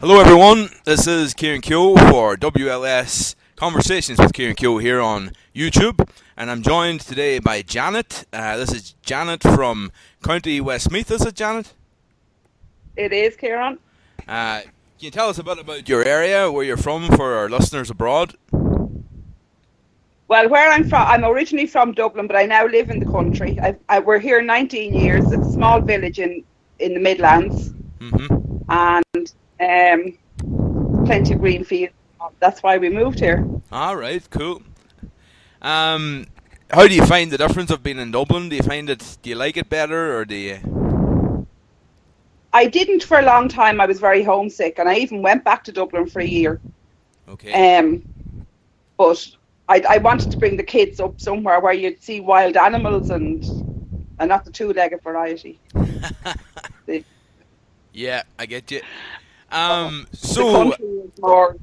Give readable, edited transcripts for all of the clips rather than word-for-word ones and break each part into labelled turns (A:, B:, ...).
A: Hello everyone, this is Ciaran Keogh for WLS Conversations with Ciaran Keogh here on YouTube, and I'm joined today by Janet. This is Janet from County Westmeath, is it, Janet?
B: It is, Ciaran.
A: Can you tell us a bit about your area, where you're from, for our listeners abroad?
B: Well, where I'm from, I'm originally from Dublin, but I now live in the country. We're here 19 years. It's a small village in the Midlands, and plenty of green fields. That's why we moved here.
A: All right, cool. How do you find the difference of being in Dublin? Do you like it better, or do you?
B: I didn't for a long time. I was very homesick, and I even went back to Dublin for a year.
A: Okay.
B: But I wanted to bring the kids up somewhere where you'd see wild animals and not the two-legged variety.
A: Yeah, I get you.
B: The
A: So
B: country was more.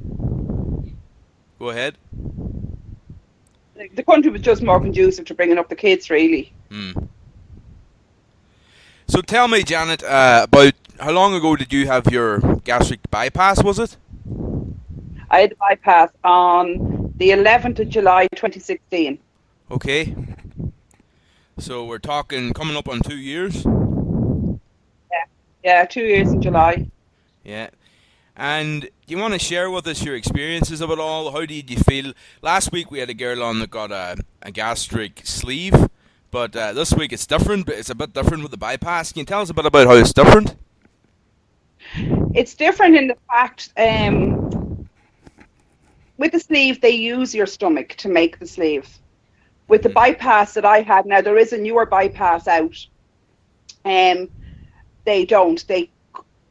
A: go ahead.
B: The country was just more conducive to bringing up the kids, really.
A: So tell me, Janet, about how long ago did you have your gastric bypass, was it?
B: I had the bypass on the 11th of July 2016.
A: Okay. So we're talking coming up on 2 years?
B: Yeah, 2 years in July.
A: Yeah. And do you want to share with us your experiences of it all? How did you feel? Last week we had a girl on that got a gastric sleeve, but this week it's different, but it's a bit different with the bypass. Can you tell us a bit about how it's different?
B: It's different in the fact, with the sleeve, they use your stomach to make the sleeve. With the bypass that I had, now there is a newer bypass out, they don't. They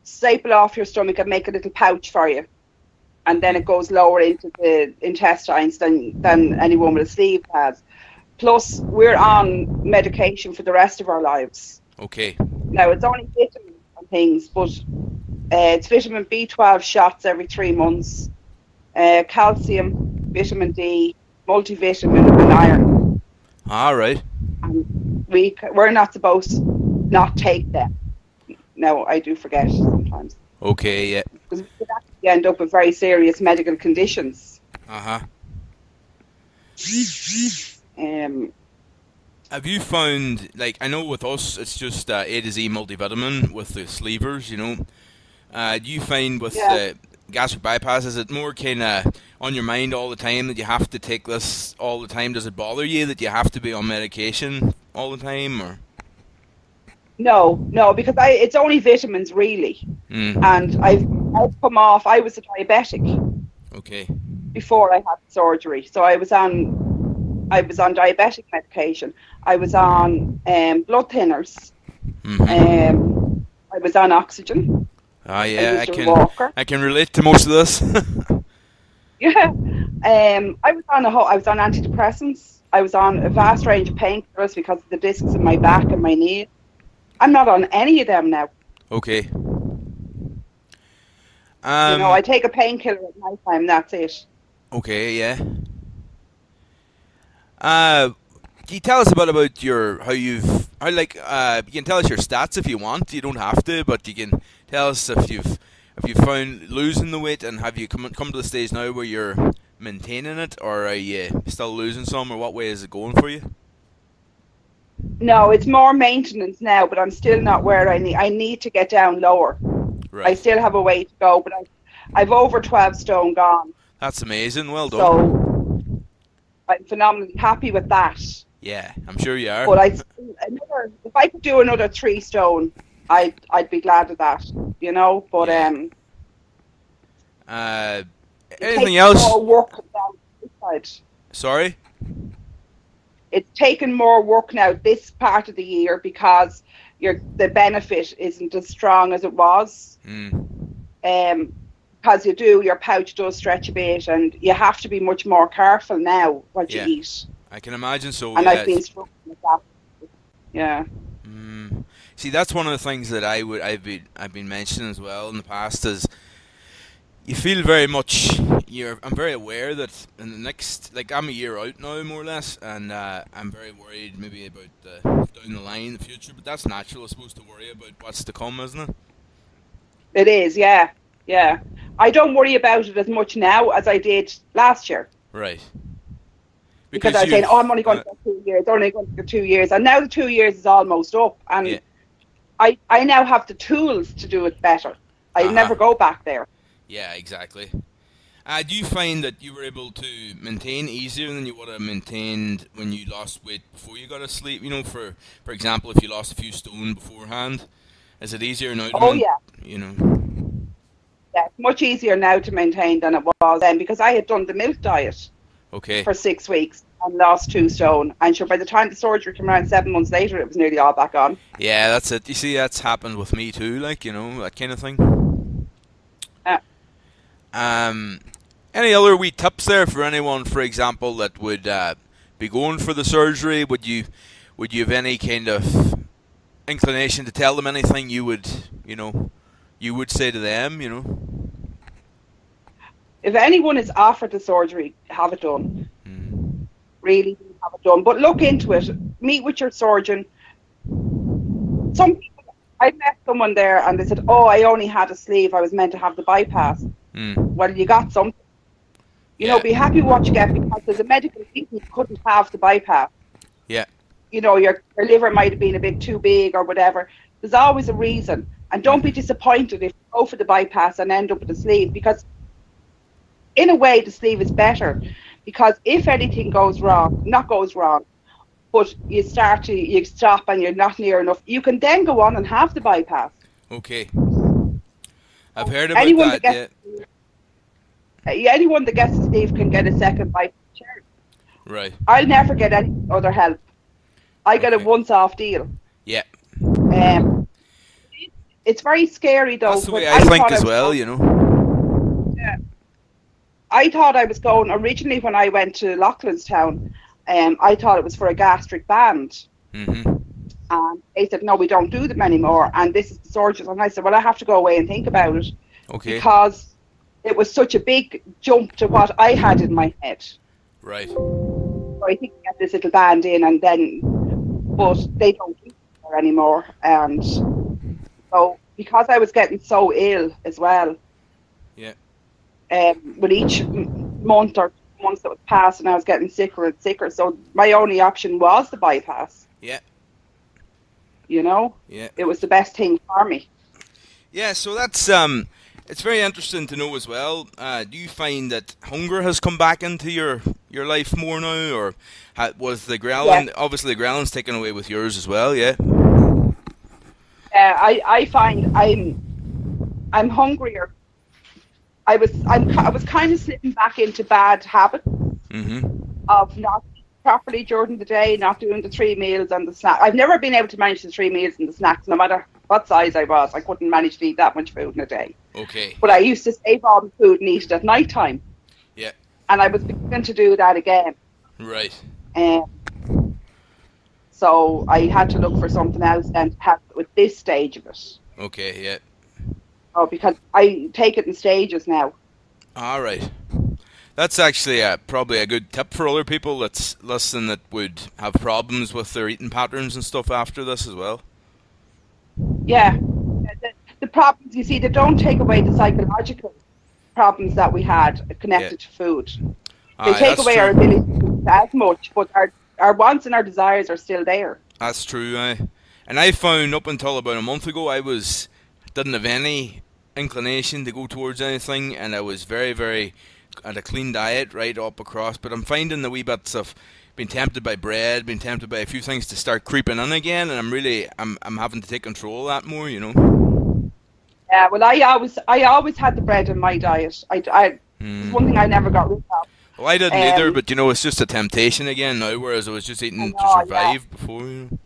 B: staple off your stomach and make a little pouch for you, and then it goes lower into the intestines than anyone with a sleeve has. Plus, we're on medication for the rest of our lives.
A: Okay.
B: Now, it's only vitamins and things, but it's vitamin B12 shots every 3 months, calcium, vitamin D, multivitamin, and iron.
A: All right.
B: And we're not supposed to not take them. No, I do forget sometimes.
A: Okay, yeah.
B: Because we could actually end up with very serious medical conditions.
A: Uh-huh. Have you found, like, I know with us it's just A to Z multivitamin with the sleevers, you know. Do you find with the gastric bypass, is it more kind of on your mind all the time that you have to take this all the time? Does it bother you that you have to be on medication all the time, or?
B: No, because it's only vitamins really, and I've come off. I was a diabetic.
A: Okay.
B: Before I had surgery, so I was on diabetic medication. I was on blood thinners. I was on oxygen.
A: Ah, yeah, I can relate to most of this.
B: Yeah, I was on antidepressants. I was on a vast range of painkillers because of the discs in my back and my knee. I'm not on any of them now.
A: Okay.
B: I take a painkiller at night time. That's it.
A: Okay, yeah. Can you tell us a bit about you can tell us your stats if you want. You don't have to, but you can tell us if you've found losing the weight, and have you come to the stage now where you're maintaining it, or are you still losing some, or what way is it going for you?
B: No, it's more maintenance now, but I'm still not where I need to get down lower.
A: Right.
B: I still have a way to go, but I've over 12 stone gone.
A: That's amazing. Well done.
B: So I'm phenomenally happy with that.
A: Yeah, I'm sure you are.
B: But if I could do another 3 stone, I'd be glad of that, you know. But
A: anything else?
B: More work down this side.
A: Sorry?
B: It's taken more work now this part of the year because the benefit isn't as strong as it was. Because your pouch does stretch a bit, and you have to be much more careful now what you eat.
A: I can imagine so.
B: And I've been struggling with that. Yeah.
A: See, that's one of the things that I've been mentioning as well in the past is you feel very much. I'm very aware that in the next, like, I'm a year out now, more or less, and I'm very worried maybe about down the line, the future. But that's natural, I suppose, to worry about what's to come, isn't it?
B: It is, yeah. I don't worry about it as much now as I did last year.
A: Right.
B: Because I was saying, I'm only going to get 2 years, only going to get 2 years. And now the 2 years is almost up. And I now have the tools to do it better. I never go back there.
A: Yeah, exactly. Do you find that you were able to maintain easier than you would have maintained when you lost weight before you got asleep? You know, for example, if you lost a few stone beforehand, is it easier now? You know.
B: Yeah, it's much easier now to maintain than it was then, because I had done the milk diet for 6 weeks and lost 2 stone. And sure, by the time the surgery came around 7 months later, it was nearly all back on.
A: Yeah, that's it. You see, that's happened with me too, like, you know, that kind of thing. Any other wee tips there for anyone, for example, that would be going for the surgery? Would you have any kind of inclination to tell them anything you would say to them, you know?
B: If anyone is offered the surgery, have it done. Really have it done. But look into it. Meet with your surgeon. Some people, I met someone there and they said, oh, I only had a sleeve. I was meant to have the bypass. Well, you got something. You know, be happy with what you get, because there's a medical reason you couldn't have the bypass.
A: Yeah.
B: You know, your liver might have been a bit too big or whatever. There's always a reason. And don't be disappointed if you go for the bypass and end up with a sleeve, because in a way the sleeve is better, because if anything goes wrong, but you stop and you're not near enough, you can then go on and have the bypass.
A: Okay. I've heard about that,
B: anyone that gets a sleeve can get a second bypass charge.
A: Right.
B: I'll never get any other help. I get a once-off deal.
A: Yeah.
B: It's very scary, though.
A: That's the way I think as well, you know.
B: Yeah. I thought I was going, originally when I went to Loughlinstown, I thought it was for a gastric band. And they said, no, we don't do them anymore. And this is the surgeon. And I said, well, I have to go away and think about it.
A: Okay.
B: Because it was such a big jump to what I had in my head.
A: Right.
B: So I think I get this little band in and then, but they don't do it anymore. And so, because I was getting so ill as well, with each month or months that was passing, I was getting sicker and sicker. So my only option was the bypass.
A: Yeah.
B: You know?
A: Yeah.
B: It was the best thing for me.
A: Yeah, so that's it's very interesting to know as well. Do you find that hunger has come back into your life more now, or was the ghrelin, obviously the ghrelin's taken away with yours as well, yeah?
B: I find I'm hungrier. I was kind of slipping back into bad habits of not eating properly during the day, not doing the 3 meals and the snack. I've never been able to manage the 3 meals and the snacks, no matter what size I was. I couldn't manage to eat that much food in a day.
A: Okay.
B: But I used to save all the food and eat it at night time.
A: Yeah.
B: And I was beginning to do that again.
A: Right.
B: So I had to look for something else and have it with this stage of it.
A: Okay, yeah.
B: Oh, because I take it in stages now.
A: All right. That's actually probably a good tip for other people that's listening that would have problems with their eating patterns and stuff after this as well.
B: Yeah. The problems, you see, they don't take away the psychological problems that we had connected to food. They take away our ability to eat as much, but our wants and our desires are still there.
A: That's true, and I found up until about a month ago didn't have any inclination to go towards anything, and I was very, very at a clean diet right up across, but I'm finding the wee bits of being tempted by bread, being tempted by a few things to start creeping in again, and I'm having to take control of that more, you know.
B: Yeah, well, I always had the bread in my diet. It's one thing I never got rid of.
A: Well, I didn't either, but you know, it's just a temptation again now, whereas I was just eating to survive before, you know.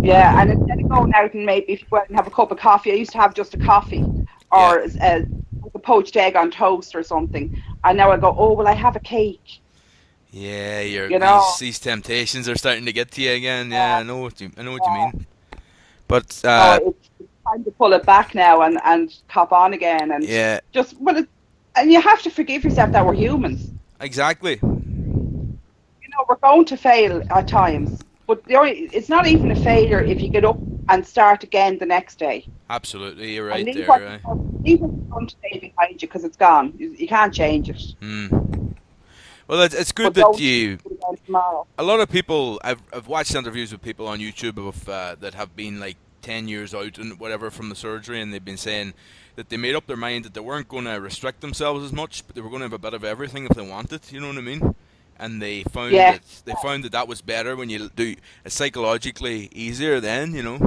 B: Yeah, and instead of going out and maybe if you went and have a cup of coffee, I used to have just a coffee or a poached egg on toast or something. And now I go, oh, well, I have a cake.
A: Yeah, these temptations are starting to get to you again. Yeah, I know what you mean. But
B: it's time to pull it back now and cop on again, and and you have to forgive yourself that we're humans.
A: Exactly.
B: You know, we're going to fail at times, but it's not even a failure if you get up and start again the next day.
A: Absolutely, you're
B: And
A: right
B: leave
A: there.
B: leave what you've done today behind you, because it's gone. You can't change it.
A: Well, it's good
B: But
A: that
B: don't
A: you.
B: do it again tomorrow.
A: A lot of people, I've watched interviews with people on YouTube that have been like 10 years out and whatever from the surgery, and they've been saying that they made up their mind that they weren't going to restrict themselves as much, but they were going to have a bit of everything if they wanted. You know what I mean? And they found that was better when you do it, psychologically easier then, you know.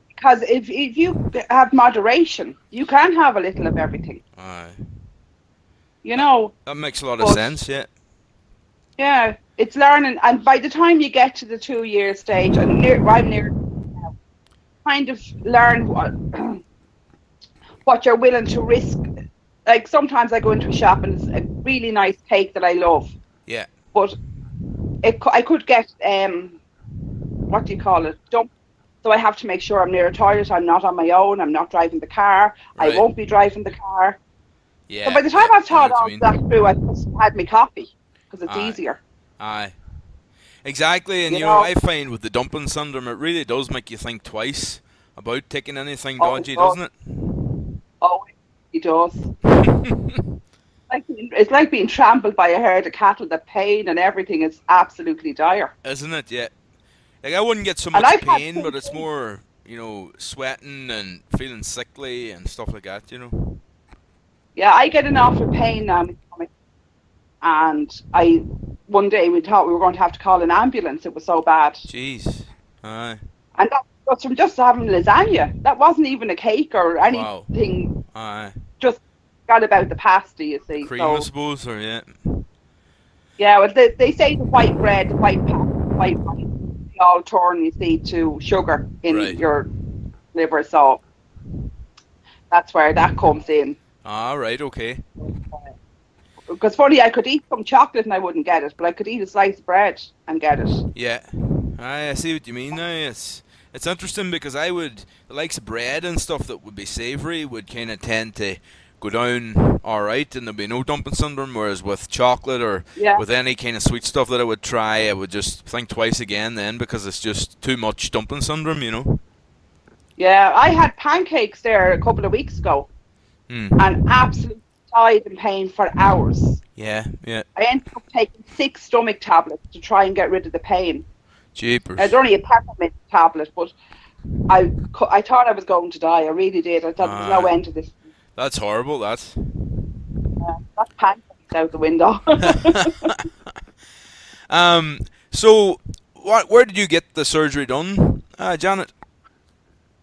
B: Because if you have moderation, you can have a little of everything.
A: Aye.
B: You know.
A: That makes a lot of sense, yeah.
B: Yeah, it's learning, and by the time you get to the 2-year stage, and I'm near now, kind of learn what you're willing to risk. Like sometimes I go into a shop and it's a really nice cake that I love.
A: Yeah.
B: But I could get what do you call it? Dump. So I have to make sure I'm near a toilet. I'm not on my own. I'm not driving the car.
A: Right.
B: I won't be driving the car.
A: Yeah.
B: So by the time I've thought all that through, I just had my coffee because it's easier.
A: Aye. Exactly, and you know, I find with the dumping syndrome, it really does make you think twice about taking anything dodgy, doesn't it?
B: Oh, it does. It's like being trampled by a herd of cattle. The pain and everything is absolutely dire.
A: Isn't it? Yeah. Like, I wouldn't get so much pain, but it's more, you know, sweating and feeling sickly and stuff like that, you know?
B: Yeah, I get an awful pain now. And one day we thought we were going to have to call an ambulance. It was so bad.
A: Jeez. Aye.
B: And that was from just having lasagna. That wasn't even a cake or anything.
A: Wow. Aye.
B: Just got about the pasta, you see.
A: Cream, I suppose, or yeah.
B: Yeah, well, they say the white bread, the white pasta, the white rice, they all turn, you see, to sugar in your liver. So that's where that comes in.
A: Ah, right, okay.
B: Because funny, I could eat some chocolate and I wouldn't get it, but I could eat a slice of bread and get it.
A: Yeah. I see what you mean now. It's interesting because the likes of bread and stuff that would be savoury would kind of tend to go down alright and there'd be no dumping syndrome, whereas with chocolate or with any kind of sweet stuff that I would try, I would just think twice again then because it's just too much dumping syndrome, you know?
B: Yeah, I had pancakes there a couple of weeks ago and absolutely died in pain for hours.
A: Yeah.
B: I ended up taking 6 stomach tablets to try and get rid of the pain.
A: Jeepers.
B: It's only a peppermint tablet, but I thought I was going to die. I really did. I thought there was no end to this.
A: That's horrible, that's
B: pancakes out the window.
A: So, where did you get the surgery done, Janet?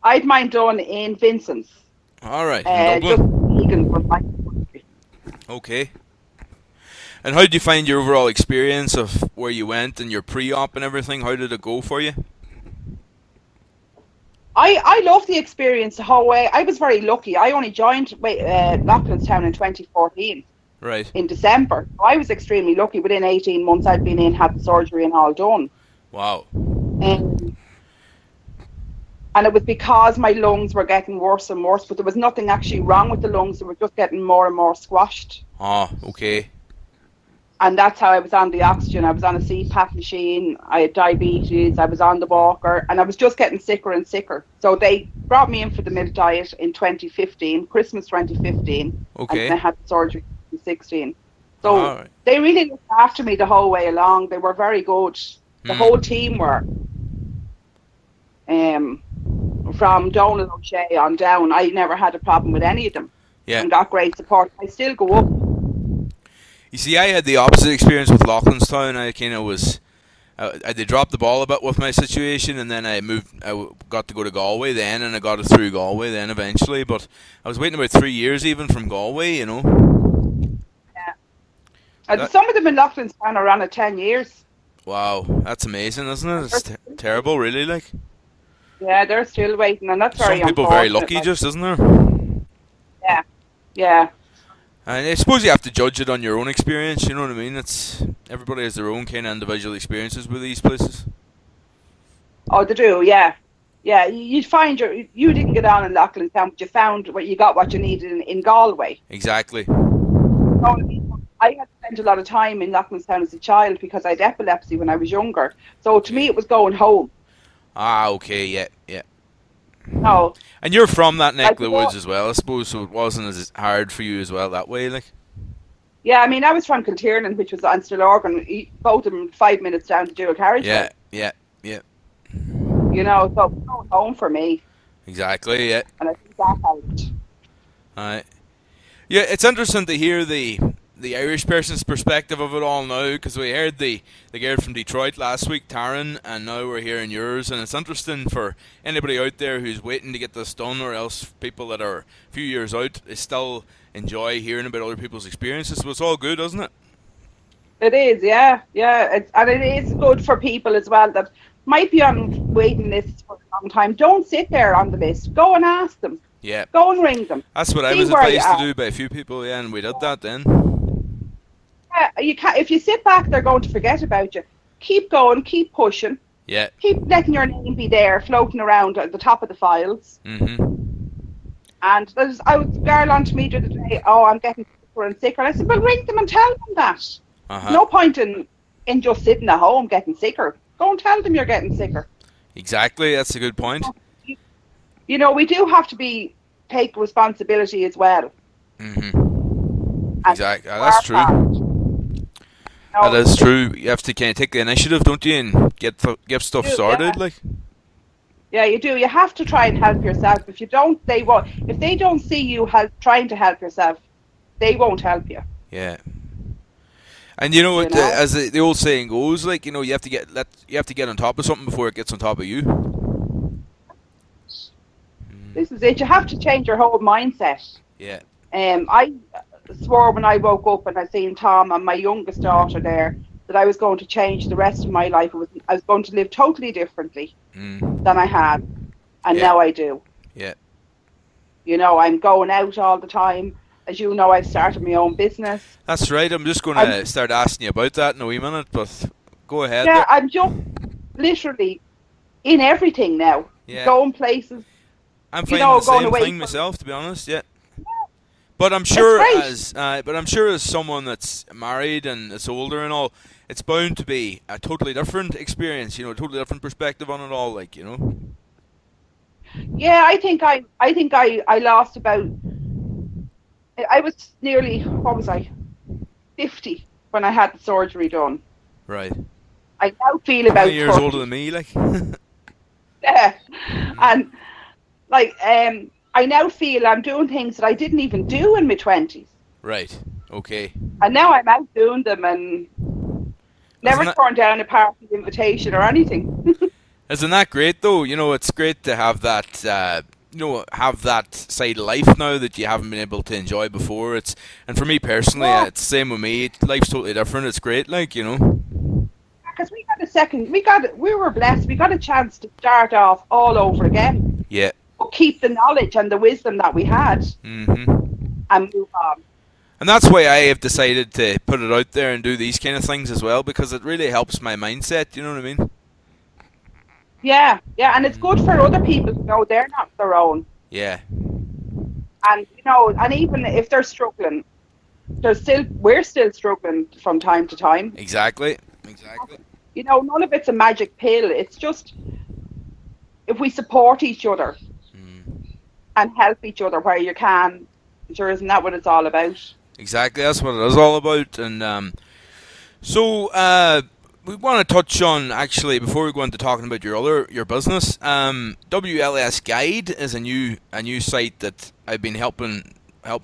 B: I had mine done in Vincent's.
A: All right, in
B: Dublin.
A: Okay. And how did you find your overall experience of where you went and your pre-op and everything? How did it go for you?
B: I loved the experience the whole way. I was very lucky. I only joined Loughlinstown in 2014.
A: Right.
B: In December. I was extremely lucky. Within 18 months I'd been in, had the surgery and all done.
A: Wow.
B: And it was because my lungs were getting worse and worse, but there was nothing actually wrong with the lungs. They were just getting more and more squashed.
A: Ah, okay.
B: And that's how I was on the oxygen. I was on a CPAP machine. I had diabetes. I was on the walker. And I was just getting sicker and sicker. So they brought me in for the milk diet in 2015, Christmas 2015.
A: Okay.
B: And I had the surgery in 2016. So they really looked after me the whole way along. They were very good. The whole team were. From Donald O'Shea on down, I never had a problem with any of them.
A: Yeah.
B: And got great support. I still go up.
A: You see, I had the opposite experience with Loughlinstown. I kind of was, they dropped the ball a bit with my situation, and then I got to go to Galway then, and I got it through Galway then eventually. But I was waiting about 3 years even from Galway, you know.
B: Yeah. And some of them in Loughlinstown are on it 10 years.
A: Wow, that's amazing, isn't it? It's terrible, really, like.
B: Yeah, they're still waiting, and that's very
A: unfortunate. Some people very lucky, like, just, isn't there?
B: Yeah, yeah.
A: And I suppose you have to judge it on your own experience, you know what I mean? Everybody has their own kind of individual experiences with these places.
B: Oh, they do, yeah. Yeah, you find you didn't get on in Loughlinstown, but you found you got what you needed in Galway.
A: Exactly.
B: I had spent a lot of time in Loughlinstown as a child because I had epilepsy when I was younger. So to me it was going home.
A: Ah, okay, yeah, yeah.
B: No.
A: And you're from that neck
B: Like,
A: of the woods as well, I suppose, so it wasn't as hard for you as well that way, like.
B: yeah, I mean, I was from Kiltiernan, which was on Stillorgan, both of them 5 minutes down the dual carriageway.
A: Yeah, yeah, yeah.
B: You know, so it was going home for me.
A: Exactly, yeah.
B: And I think that helped.
A: Alright. Yeah, it's interesting to hear the Irish person's perspective of it all now, because we heard the girl from Detroit last week, Ciaran, and now we're hearing yours, and it's interesting for anybody out there who's waiting to get this done, or else people that are a few years out still enjoy hearing about other people's experiences. So it's all good, isn't it?
B: It is, yeah, yeah. And it is good for people as well that might be on waiting lists for a long time. Don't sit there on the list. Go and ask them.
A: Yeah.
B: Go and ring them.
A: That's what I was advised to do by a few people, yeah, and we did that then.
B: Yeah, you can't, if you sit back, they're going to forget about you. Keep going, keep pushing.
A: Yeah.
B: Keep letting your name be there, floating around at the top of the files. And I was a girl on to me the other day, oh, I'm getting sicker and sicker. And I said, well, ring them and tell them that. No point in just sitting at home getting sicker. Go and tell them you're getting sicker.
A: Exactly, that's a good point.
B: You know, we do have to take responsibility as well.
A: Exactly, that's true. That is true. You have to kind of take the initiative, don't you, and get stuff started, like.
B: Yeah, you do. You have to try and help yourself. If you don't, they won't. If they don't see you trying to help yourself, they won't help you.
A: Yeah. And you know what? As the old saying goes, like, you know, you have to get on top of something before it gets on top of you.
B: This is it. You have to change your whole mindset.
A: Yeah.
B: I swore when I woke up and I seen Tom and my youngest daughter there that I was going to change the rest of my life. I was going to live totally differently than I had, and now I do.
A: Yeah.
B: You know, I'm going out all the time. As you know, I've started my own business.
A: That's right. I'm just going to start asking you about that in a wee minute, but go ahead.
B: Yeah, I'm just literally in everything now.
A: Yeah.
B: Going places.
A: I'm finding the same thing myself, to be honest. Yeah. But I'm sure as someone that's married and that's older and all, it's bound to be a totally different experience. You know, a totally different perspective on it all. Like, you know.
B: Yeah, I think I lost about. I was nearly, what was I, 50 when I had the surgery done.
A: Right.
B: I now feel about
A: 20 years older than me, like.
B: Yeah, and like I now feel I'm doing things that I didn't even do in my 20s.
A: Right. Okay.
B: And now I'm out doing them and never turned down a party invitation or anything.
A: Isn't that great though? You know, it's great to have that. You know, have that side of life now that you haven't been able to enjoy before. And for me personally, it's the same with me. Life's totally different. It's great, like, you know.
B: Because we were blessed. We got a chance to start off all over again.
A: Yeah.
B: But keep the knowledge and the wisdom that we had, and move on.
A: And that's why I have decided to put it out there and do these kind of things as well, because it really helps my mindset. You know what I mean?
B: Yeah, yeah, and it's good for other people to know they're not their own.
A: Yeah.
B: And you know, and even if they're struggling, we're still struggling from time to time.
A: Exactly.
B: You know, none of it's a magic pill. It's just if we support each other and help each other where you can. Sure, isn't that what it's all about?
A: Exactly, that's what it is all about. And so we want to touch on, actually, before we go into talking about your business, WLS Guide is a new site that I've been helping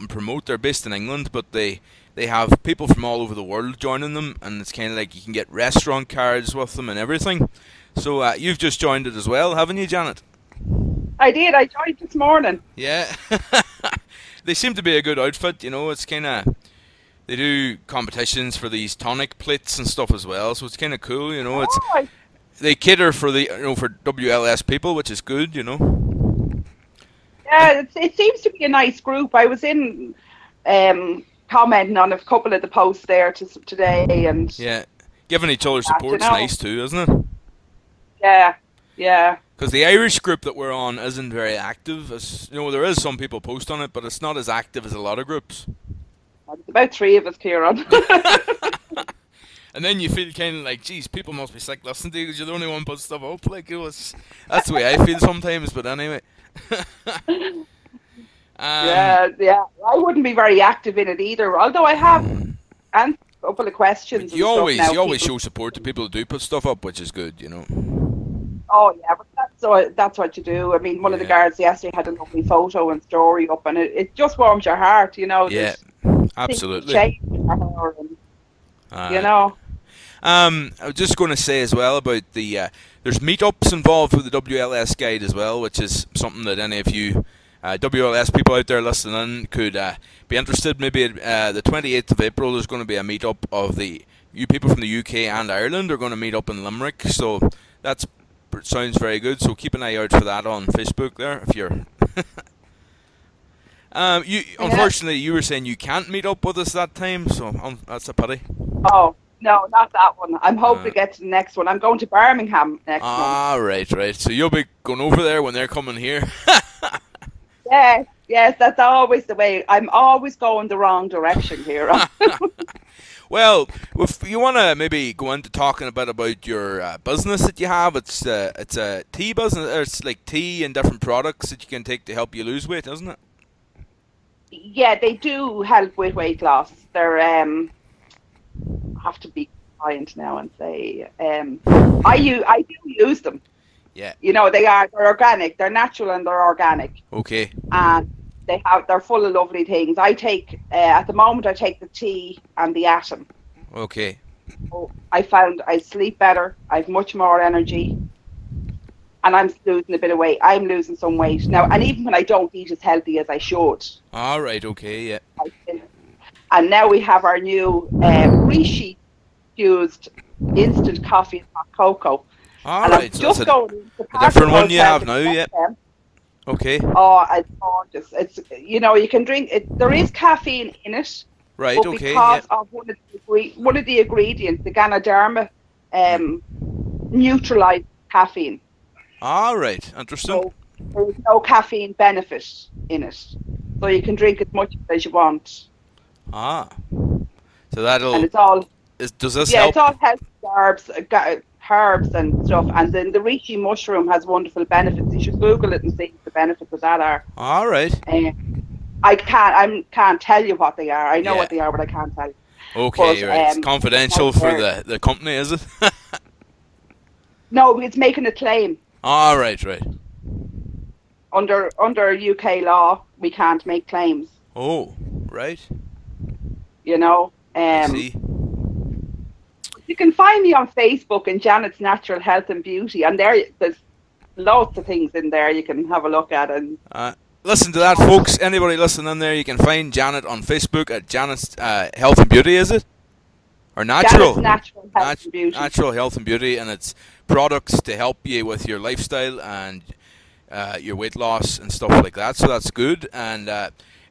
A: promote. They're based in England, but they have people from all over the world joining them, and it's kind of like you can get restaurant cards with them and everything. So you've just joined it as well, haven't you, Janet?
B: I did. I joined this morning.
A: Yeah. They seem to be a good outfit, you know. It's kind of, they do competitions for these tonic plates and stuff as well, so it's kind of cool, you know. They cater for for WLS people, which is good, you know.
B: Yeah, it seems to be a nice group. I was in commenting on a couple of the posts there today, and
A: yeah, giving each other support's nice too, isn't it?
B: Yeah, yeah.
A: Because the Irish group that we're on isn't very active. As you know, there is some people post on it, but it's not as active as a lot of groups.
B: There's about 3 of us, Ciaran.
A: And then you feel kind of like, geez, people must be sick listening to you because you're the only one put stuff up. Like, that's the way I feel sometimes. But anyway.
B: Yeah. I wouldn't be very active in it either. Although I have answered a couple of questions.
A: You always show support to people who do put stuff up, which is good, you know.
B: Oh yeah, but that's what you do. I mean, one of the guards yesterday had a lovely photo and story up, and it just warms your heart, you know.
A: Yeah, absolutely.
B: You know.
A: I was just going to say as well about the there's meetups involved with the WLS guide as well, which is something that any of you WLS people out there listening in could be interested. Maybe the 28th of April there's going to be a meetup of you people from the UK and Ireland are going to meet up in Limerick, so that sounds very good. So keep an eye out for that on Facebook there if you're. Unfortunately, you were saying you can't meet up with us that time, so that's a pity.
B: Oh. No, not that one. I'm hoping to get to the next one. I'm going to Birmingham next month.
A: Ah, right. So you'll be going over there when they're coming here.
B: Yes, that's always the way. I'm always going the wrong direction here.
A: Well, if you want to maybe go into talking a bit about your business that you have, it's a tea business. Or it's like tea and different products that you can take to help you lose weight, isn't it?
B: Yeah, they do help with weight loss. They're I have to be kind now and say I do use them.
A: Yeah.
B: You know, they're organic. They're natural and they're organic.
A: Okay.
B: And they're full of lovely things. I take at the moment I take the tea and the atom.
A: Okay.
B: So I found I sleep better. I have much more energy, and I'm losing a bit of weight. I'm losing some weight now, and even when I don't eat as healthy as I should.
A: All right. Okay. Yeah.
B: And now we have our new Rishi fused instant coffee and hot cocoa.
A: All right.
B: So just going
A: a different one you have now, yeah. Okay.
B: Oh, it's gorgeous. It's, you know, you can drink it. There is caffeine in it.
A: Right.
B: But
A: Okay.
B: because of one of the ingredients, the Ganoderma, neutralize caffeine.
A: All right. Interesting.
B: So there is no caffeine benefit in it, so you can drink as much as you want.
A: Ah. So that'll.
B: And it's all.
A: Does this help?
B: It's all healthy herbs and stuff. And then the reishi mushroom has wonderful benefits. You should Google it and see what the benefits of that are.
A: All right.
B: I can't tell you what they are. I know what they are, but I can't tell you.
A: Okay, but, right. It's confidential for the company, is it?
B: No, it's making a claim.
A: All right.
B: Under UK law, we can't make claims.
A: Oh, right.
B: You know.
A: I see.
B: You can find me on Facebook in Janet's Natural Health and Beauty, and there's lots of things in there you can have a look at. And
A: listen to that, folks. Anybody listening in there, you can find Janet on Facebook at Janet's Health and Beauty, is it? Or Natural?
B: Janet's Natural Health and Beauty.
A: Natural Health and Beauty, and it's products to help you with your lifestyle and your weight loss and stuff like that, so that's good. And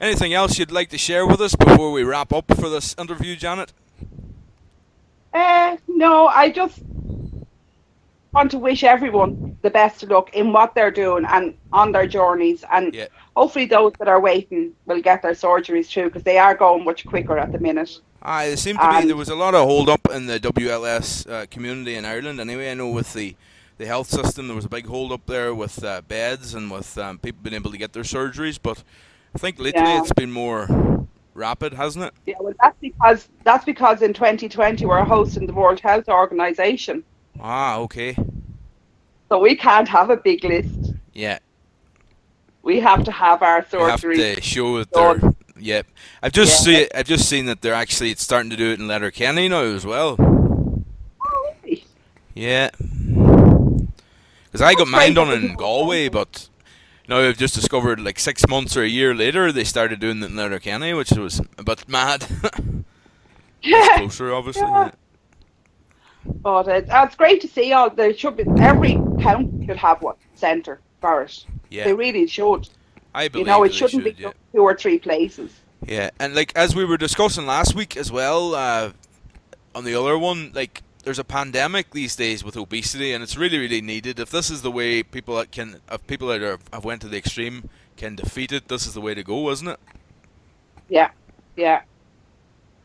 A: anything else you'd like to share with us before we wrap up for this interview, Janet?
B: No, I just want to wish everyone the best of luck in what they're doing and on their journeys, and hopefully those that are waiting will get their surgeries through, because they are going much quicker at the minute.
A: There seemed to be, there was a lot of hold up in the WLS community in Ireland anyway. I know with the health system there was a big hold up there with beds and with people being able to get their surgeries, but I think lately it's been more rapid, hasn't it?
B: Yeah, well, that's because in 2020 we're hosting the World Health Organization.
A: Ah, okay.
B: So we can't have a big list.
A: Yeah.
B: We have to have our surgery.
A: We have to show that they're. Yeah. I've just seen that they're actually starting to do it in Letterkenny now as well.
B: Oh, really?
A: Yeah. Because I got mine done in Galway, but now I've just discovered like 6 months or a year later they started doing it in Letterkenny, which was a bit mad. It's closer, obviously.
B: Yeah. But it's great to see. Every county should have one centre for it. Yeah. They really should.
A: I believe
B: it shouldn't be 2 or 3 places.
A: Yeah, and like as we were discussing last week as well, on the other one, like there's a pandemic these days with obesity, and it's really, really needed. If this is the way people that have went to the extreme can defeat it, this is the way to go, isn't it?
B: Yeah, yeah.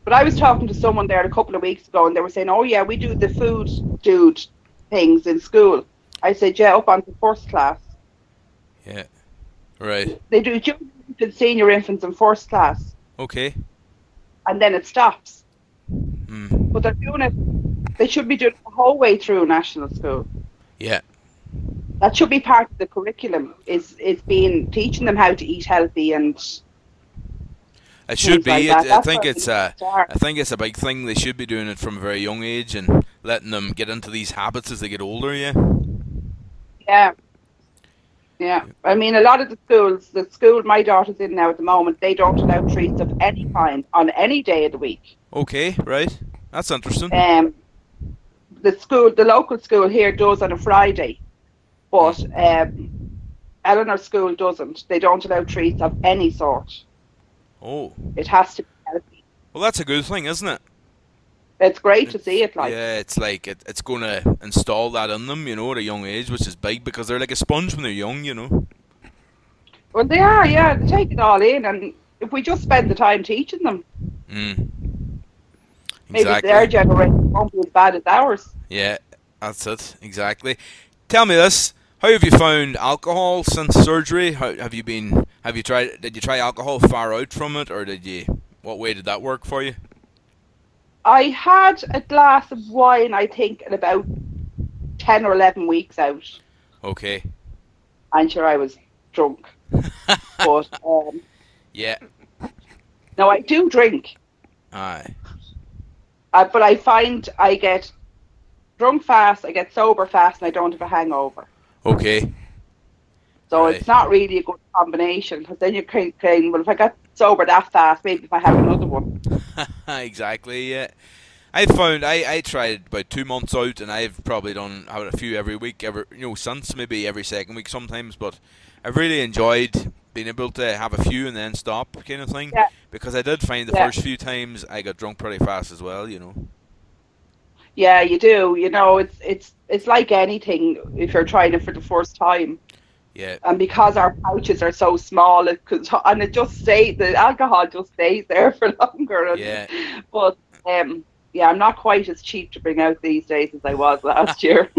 B: But I was talking to someone there a couple of weeks ago, and they were saying, "Oh yeah, we do the food dude things in school." I said, "Yeah, up onto first class."
A: Yeah. Right.
B: They do junior infants, senior infants, and first class,
A: Okay.
B: and then it stops.
A: Mm.
B: But they're doing it. They should be doing it the whole way through national school.
A: Yeah.
B: That should be part of the curriculum. Is being teaching them how to eat healthy and.
A: It should be.
B: Like
A: I think it's a big thing. They should be doing it from a very young age and letting them get into these habits as they get older. Yeah.
B: Yeah. Yeah. I mean, a lot of the school my daughter's in now at the moment, they don't allow treats of any kind on any day of the week.
A: Okay. Right. That's interesting.
B: The local school here does on a Friday, but Eleanor's school doesn't. They don't allow treats of any sort.
A: Oh.
B: It has to be healthy.
A: Well, that's a good thing, isn't it?
B: It's great to see it like.
A: Yeah, it's like it's going to install that in them, you know, at a young age, which is big because they're like a sponge when they're young, you know.
B: Well, they are, yeah. They take it all in, and if we just spend the time teaching them, maybe their generation won't be as bad as ours.
A: Yeah, that's it, exactly. Tell me this: how have you found alcohol since surgery? Did you try alcohol far out from it, or what way did that work for you?
B: I had a glass of wine, I think, in about 10 or 11 weeks out.
A: Okay.
B: I'm sure I was drunk. But,
A: yeah.
B: no, I do drink.
A: Aye.
B: But I find I get drunk fast, I get sober fast, and I don't have a hangover.
A: Okay.
B: So It's not really a good combination, because then you're kind of, well, if I got sober that fast, maybe if I have another one.
A: Exactly, yeah. I found I tried about 2 months out, and I've probably had a few every week, since maybe every second week sometimes. But I've really enjoyed being able to have a few and then stop, kind of thing.
B: Yeah.
A: Because I did find the first few times I got drunk pretty fast as well, you know.
B: Yeah, you do. You know, it's like anything if you're trying it for the first time.
A: Yeah.
B: And because our pouches are so small, the alcohol just stays there for longer.
A: Yeah.
B: But yeah, I'm not quite as cheap to bring out these days as I was last year.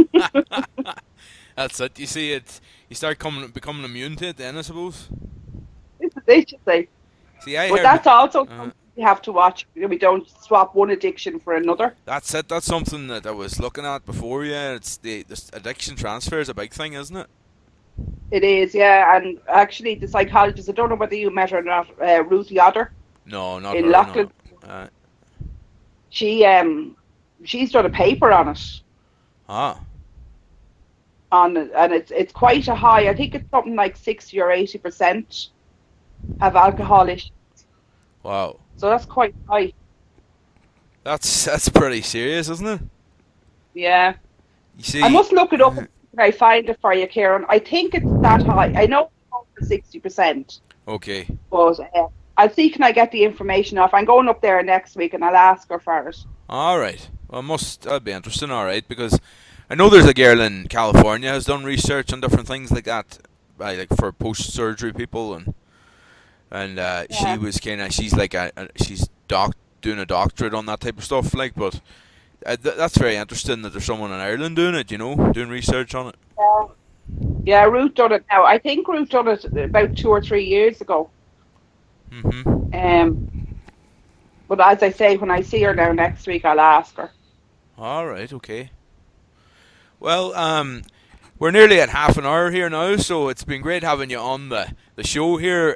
A: That's it. You see, you start becoming immune to it then, I suppose.
B: This is it, you say.
A: See,
B: but that's also something you have to watch. We don't swap one addiction for another.
A: That's it. That's something that I was looking at before. Yeah, it's the addiction transfer is a big thing, isn't it?
B: It is, yeah. And actually, the psychologist, I don't know whether you met her or not, Ruth Yoder.
A: No, not
B: in
A: her,
B: Loughlin.
A: No.
B: She's done a paper on it.
A: Ah.
B: And it's quite a high. I think it's something like 60 or 80% have alcohol issues.
A: Wow.
B: So that's quite high.
A: That's pretty serious, isn't it?
B: Yeah.
A: You see,
B: I must look it up and I find it for you, Ciaran. I think it's that high. I know it's over 60%.
A: Okay.
B: But I'll see can I get the information off. I'm going up there next week and I'll ask her for it.
A: All right. Well, that'd be interesting, all right, because I know there's a girl in California has done research on different things like that, like for post-surgery people, and she was she's like she's doing a doctorate on that type of stuff, like, but that's very interesting that there's someone in Ireland doing it, doing research on it.
B: Yeah, Ruth done it now. I think Ruth done it about 2 or 3 years ago. But as I say, when I see her now next week, I'll ask her.
A: All right, okay. Well, we're nearly at half an hour here now, so it's been great having you on the show here,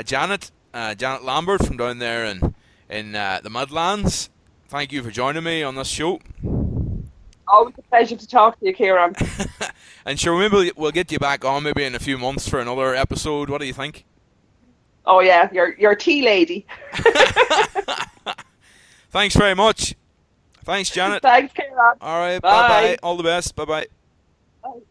A: Janet Lambert from down there in the Midlands. Thank you for joining me on this show.
B: Always a pleasure to talk to you, Ciaran.
A: And sure, maybe we'll get you back on maybe in a few months for another episode. What do you think?
B: Oh yeah, you're tea lady.
A: Thanks very much. Thanks, Janet.
B: Thanks, Ciaran.
A: All right,
B: bye.
A: bye. All the best. Bye-bye.
B: Bye.